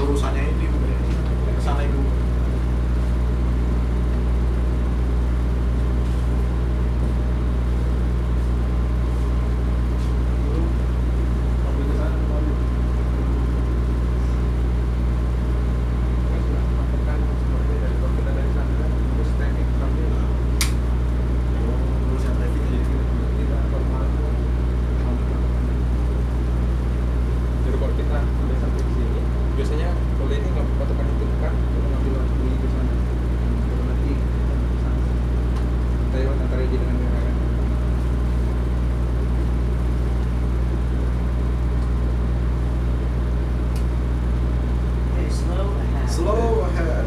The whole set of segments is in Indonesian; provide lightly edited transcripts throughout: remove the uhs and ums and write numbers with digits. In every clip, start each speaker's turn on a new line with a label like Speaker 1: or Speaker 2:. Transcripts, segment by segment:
Speaker 1: urusannya ini udah ke sana itu. Slow ahead.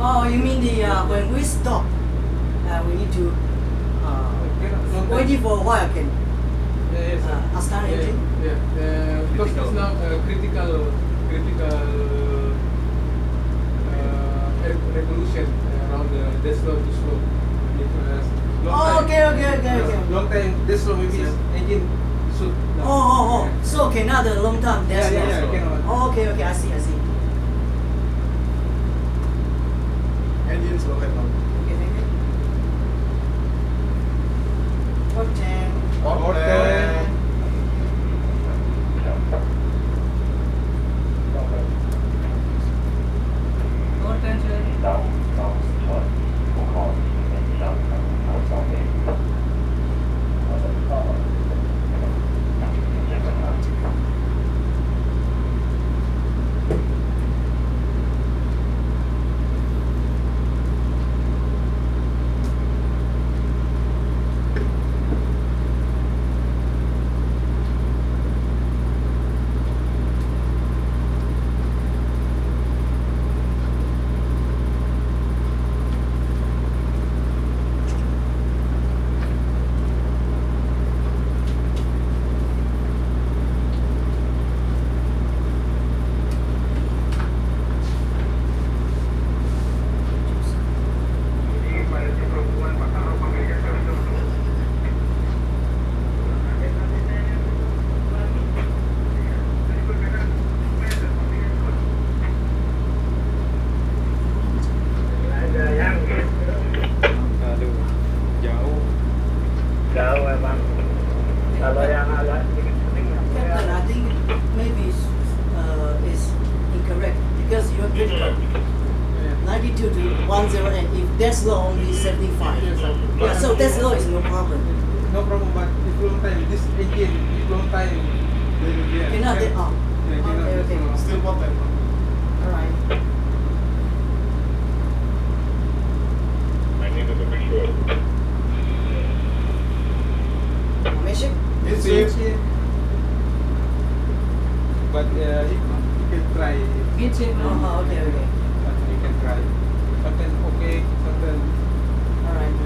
Speaker 2: Oh, you mean the when we stop, we need to wait for a while again. Astana engine.
Speaker 3: Because it's now critical revolution around the this slow to slow.
Speaker 2: Oh, okay.
Speaker 3: Long time this slow maybe engine should.
Speaker 2: Oh. So cannot a long time. That's
Speaker 3: Yeah, cannot.
Speaker 2: Oh, okay. I see.
Speaker 1: Engine slow head now.
Speaker 2: Okay, thank you.
Speaker 1: Orten.
Speaker 2: Captain, I think maybe is incorrect because you're critical. 92 to 10, and if that's low, only 75. Yeah, so that's low is no problem.
Speaker 3: No problem, but if long time this engine, if long time,
Speaker 2: Cannot take off. Okay.
Speaker 1: Still potent.
Speaker 2: Alright. Measure?
Speaker 1: It's it.
Speaker 3: But you can try.
Speaker 2: Okay.
Speaker 3: You can try. Sometimes okay, sometimes.
Speaker 2: Alright.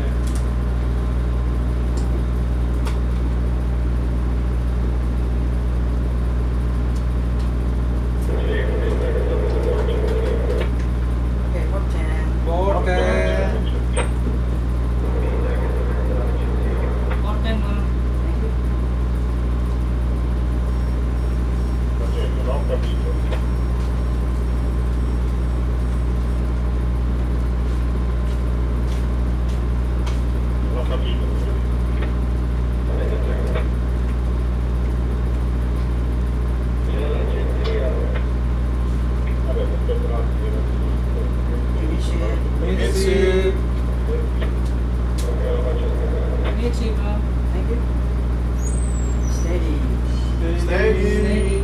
Speaker 2: Okay, what 10?
Speaker 3: Orten.
Speaker 1: It's it.
Speaker 2: Thank you. Steady.
Speaker 1: Steady.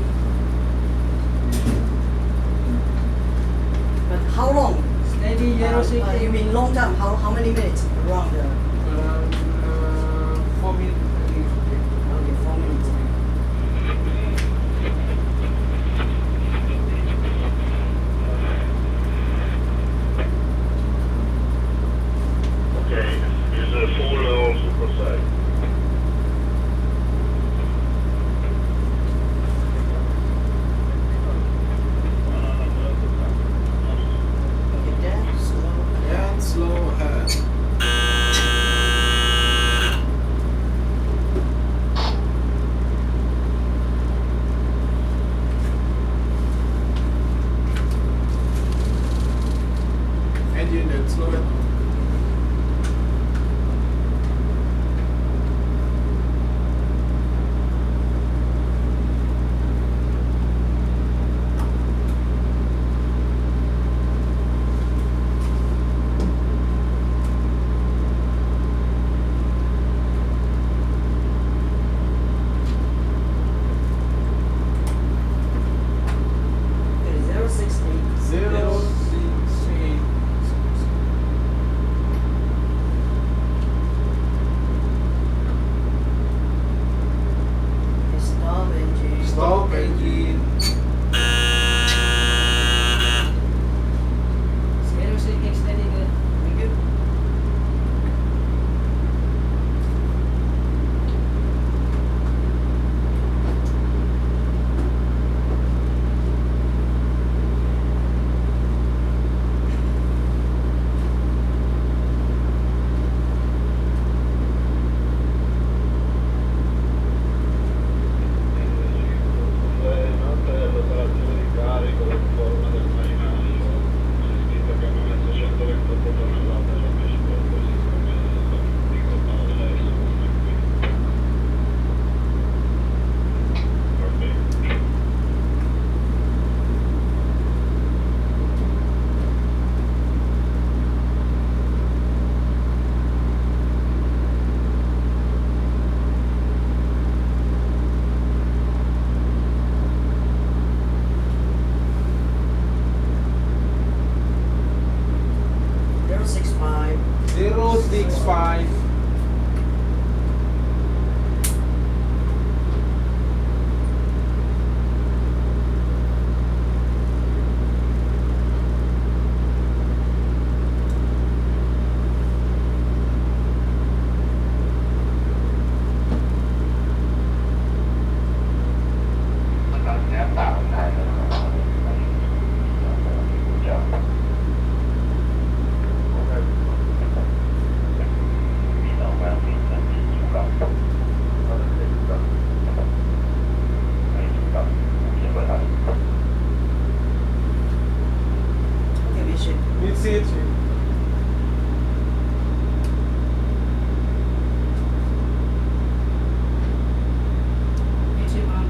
Speaker 2: But how long? You mean long time? How many minutes around the?
Speaker 3: 4 minutes.
Speaker 2: Okay, 4 minutes.
Speaker 4: Okay, is a full on super side.
Speaker 1: Exit.
Speaker 2: Exit, ma'am.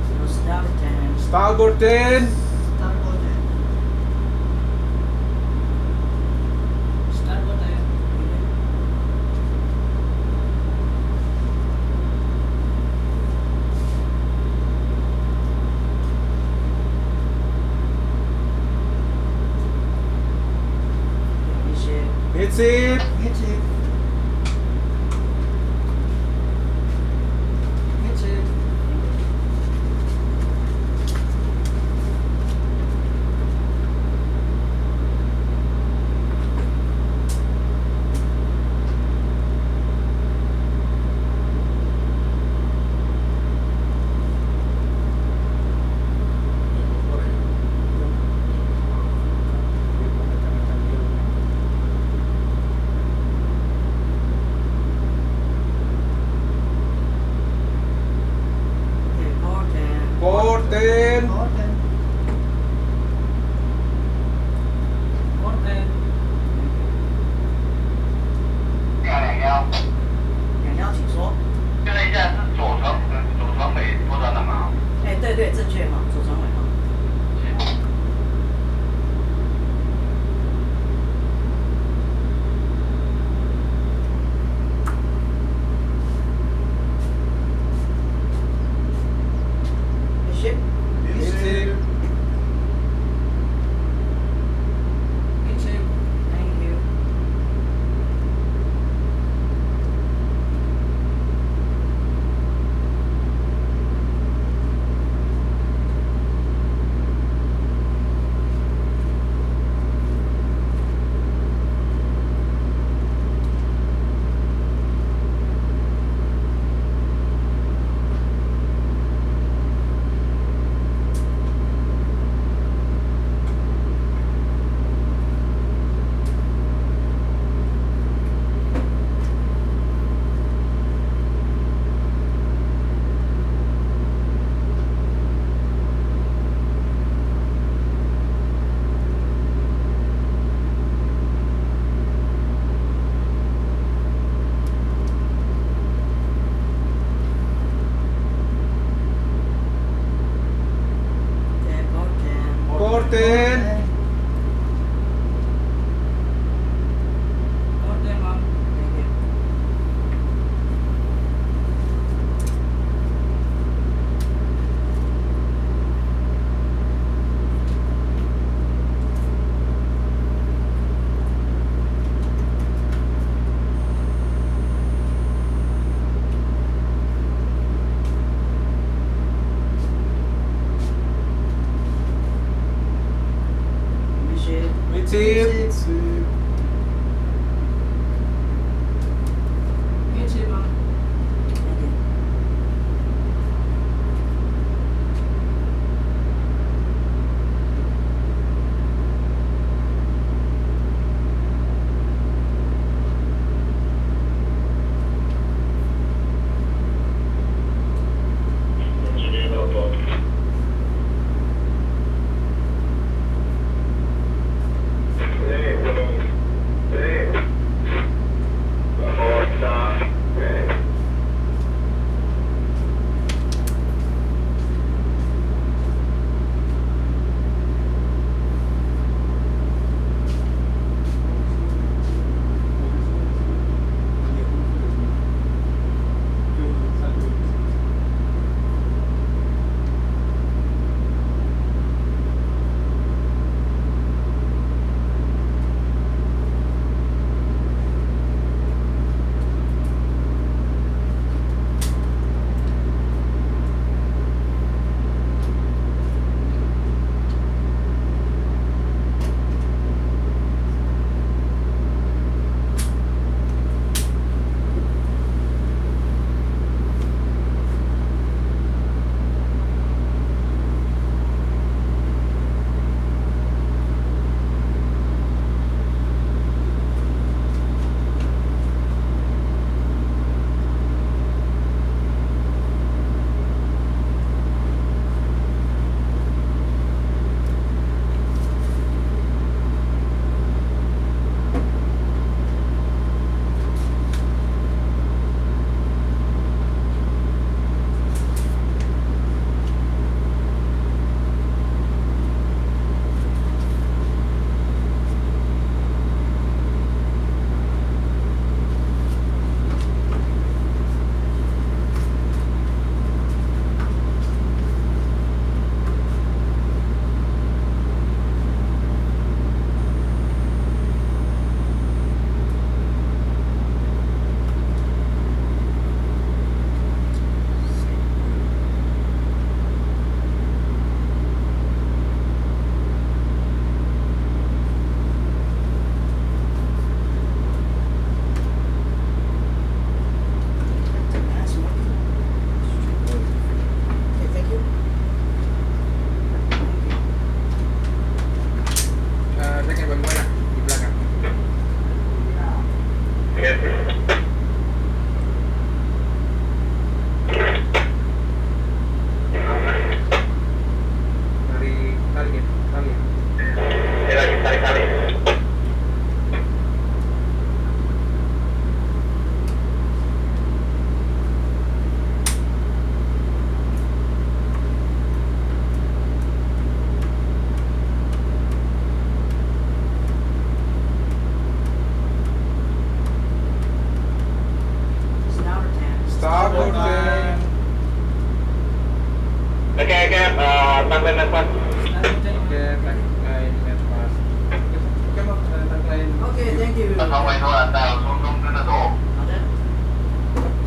Speaker 2: So start 10.
Speaker 1: Starboard 10.
Speaker 2: Starboard 10. Starboard 10.
Speaker 1: Exit.
Speaker 2: Exit. Exit. Okay, port 10.
Speaker 1: Port 10.
Speaker 2: Port 10. Port 10.
Speaker 4: 221，
Speaker 2: 两幺，请说。
Speaker 4: 确认一下是左船尾拖船的吗？
Speaker 2: 哎，对对，正确哈，左船尾哈。Ship.
Speaker 1: Exit.
Speaker 2: Exit. Thank you. Okay, port 10.
Speaker 1: Port 10.
Speaker 2: Port 10, ma'am. Thank you. Exit.
Speaker 1: Exit.
Speaker 2: Exit, ma'am. Thank you.
Speaker 4: Engineer Port. Hey, hello.
Speaker 3: kali.
Speaker 4: Ini lagi kali-kali.
Speaker 2: Starboard 10.
Speaker 1: Starboard 10.
Speaker 4: Oke, tanggal lepas.
Speaker 3: Oke, tagline lepas. Oke, Mak, tagline.
Speaker 2: Okay, thank you.
Speaker 4: 稍微多了，带有中中跟着走。
Speaker 2: Now then,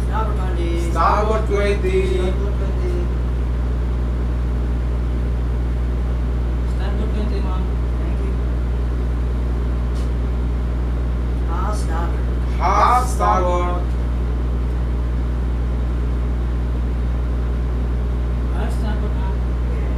Speaker 2: Starboard 20.
Speaker 1: Starboard 20.
Speaker 2: Starboard 20.
Speaker 3: Starboard 20, Ma'am.
Speaker 2: Thank you. Half starboard.
Speaker 1: Half starboard.
Speaker 3: Half starboard, Ma'am.
Speaker 2: Okay.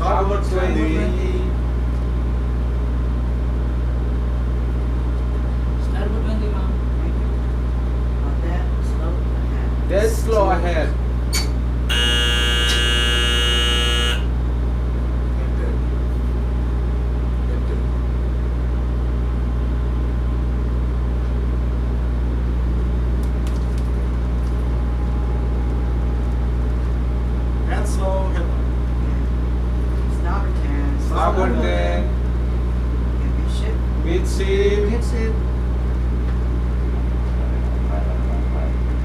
Speaker 1: Starboard 20.
Speaker 3: Starboard 20, Ma'am.
Speaker 1: Dead slow ahead.
Speaker 2: That's slow. Starboard 10.
Speaker 1: Starboard 10.
Speaker 2: Midship.
Speaker 1: Midship.
Speaker 2: Midship.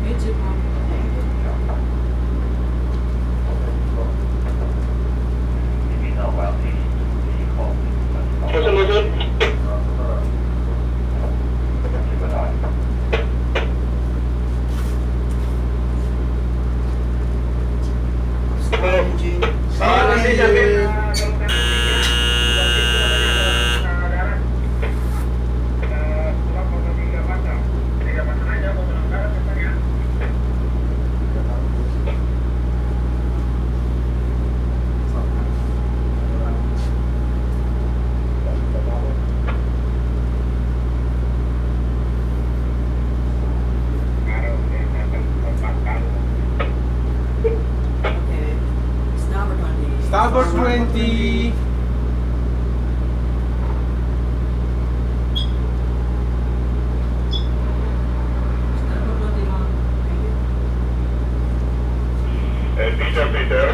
Speaker 3: Midship, Ma'am.
Speaker 2: Thank you.
Speaker 4: 무슨?
Speaker 2: Start engine.
Speaker 1: Start engine.
Speaker 2: Okay. Starboard 20.
Speaker 1: Starboard 20.
Speaker 3: Starboard 20, Ma'am.
Speaker 2: Thank you.
Speaker 4: Peter.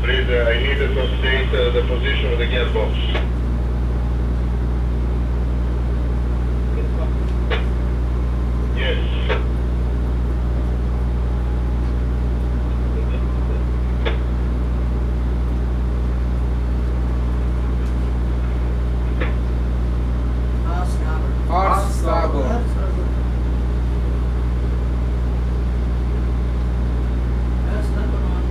Speaker 4: Please, I need to state the position of the gearbox. Yes.
Speaker 2: Half starboard.
Speaker 1: Half starboard.
Speaker 3: Half starboard, Ma'am.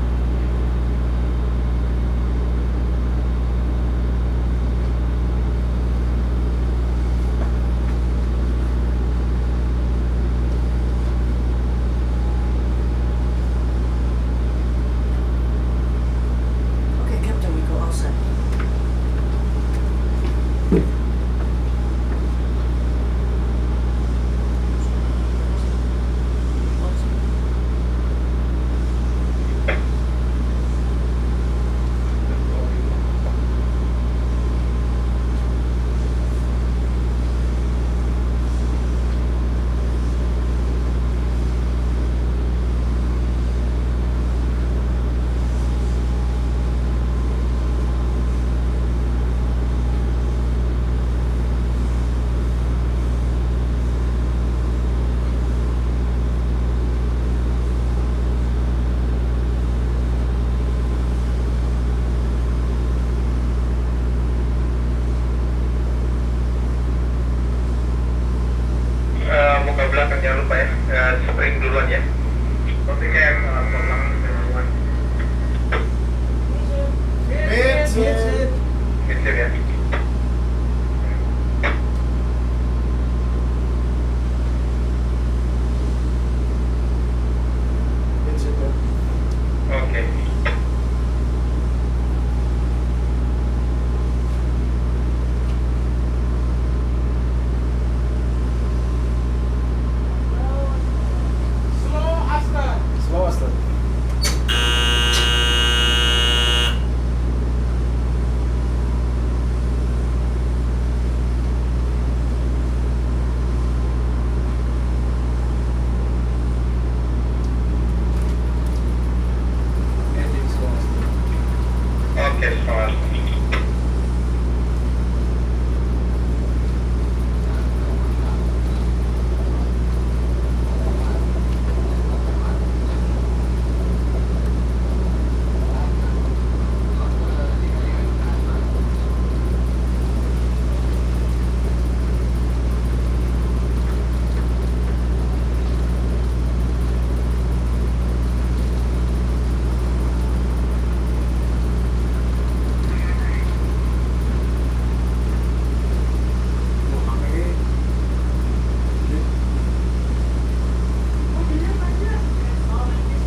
Speaker 4: Okay, fine.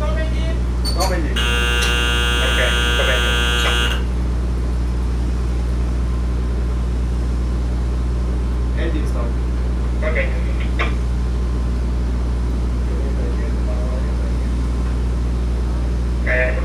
Speaker 1: Stop engine.
Speaker 3: Stop engine.
Speaker 4: Okay, stop engine.
Speaker 3: Engine stop.
Speaker 4: Okay. Okay.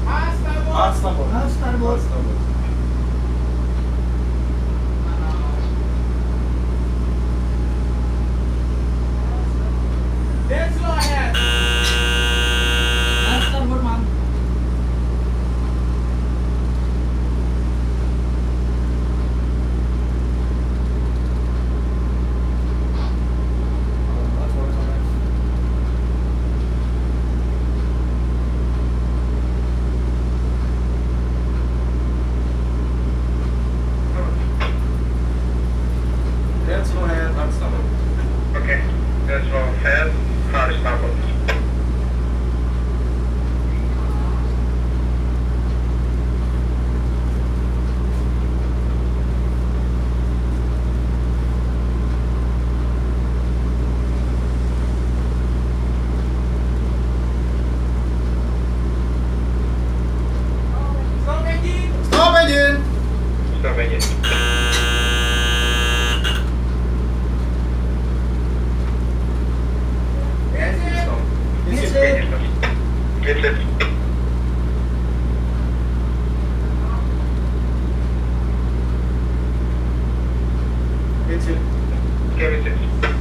Speaker 1: Hard starboard.
Speaker 3: Hard starboard.
Speaker 2: Starboard.
Speaker 1: Hard starboard. Dead slow ahead.
Speaker 2: Hard starboard, ma'am.
Speaker 1: Dead slow ahead. Hard starboard.
Speaker 4: Okay. That's all. Fast, hard starboard.
Speaker 1: Stop engine.
Speaker 3: Stop engine.
Speaker 4: Stop engine.
Speaker 1: Engine stop.
Speaker 2: Yes,
Speaker 3: Engine.
Speaker 2: sir.
Speaker 4: Engine stop. It's it.
Speaker 3: Engine.
Speaker 4: Okay, it's it.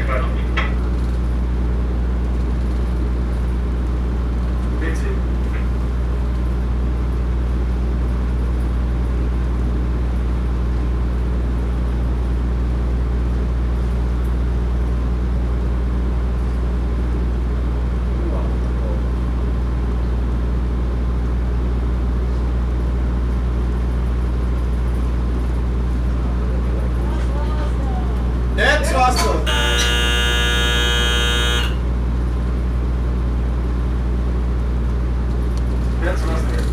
Speaker 4: Mas.
Speaker 1: Bitte. That's faster. That's faster.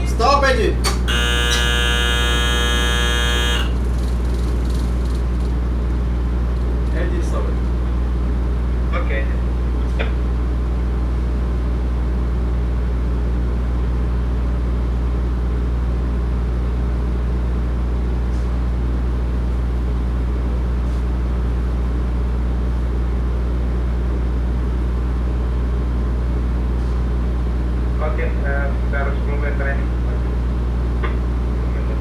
Speaker 1: Stop, Eddie. Eddie, stop it.
Speaker 4: Oke. Oke, sekitar 10 meter ya. 10 meter.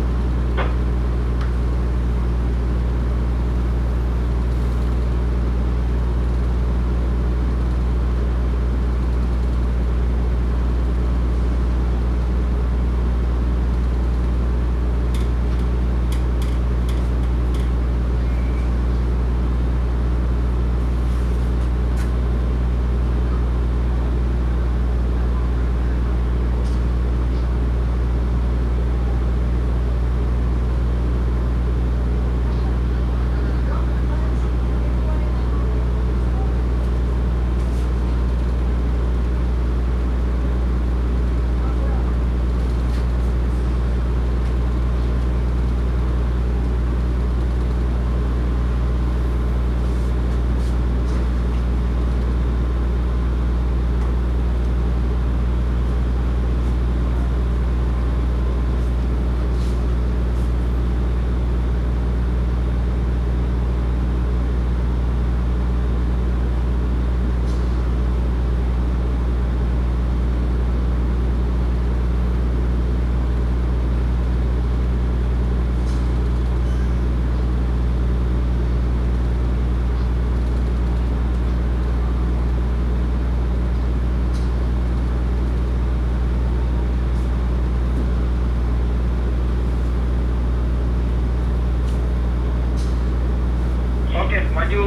Speaker 4: Oke, maju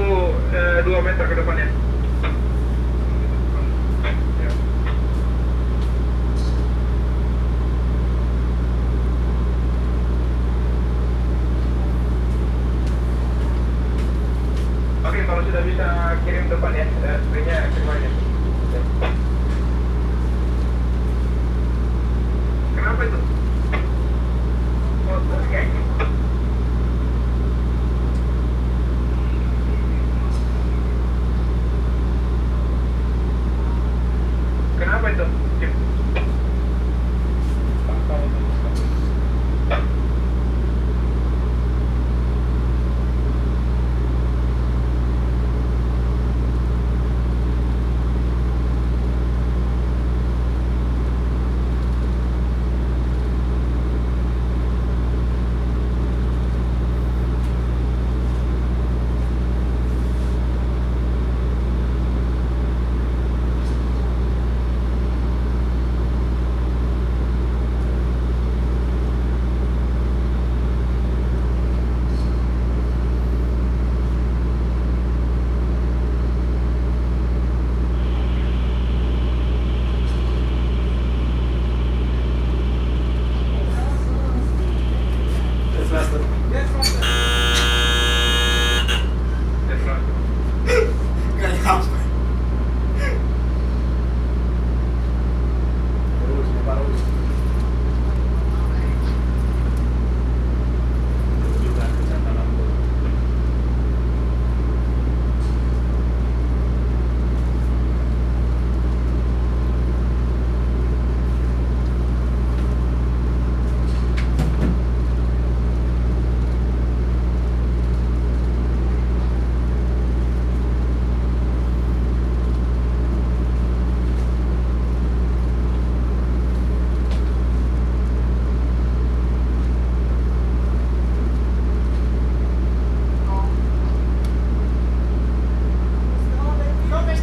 Speaker 4: 2 meter ke depan ya. Ya. Oke, kalau sudah bisa kirim depan ya, spraynya kirim aja. Ya. Kenapa itu? Oh, oke. Kenapa itu? Cip?
Speaker 3: Tak tahu tuh.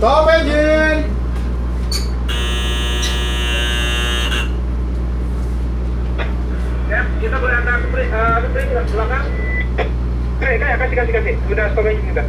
Speaker 1: Stop engine.
Speaker 5: Ya, kita boleh angkat spring ke belakang. Kasih. Udah stop engine kita.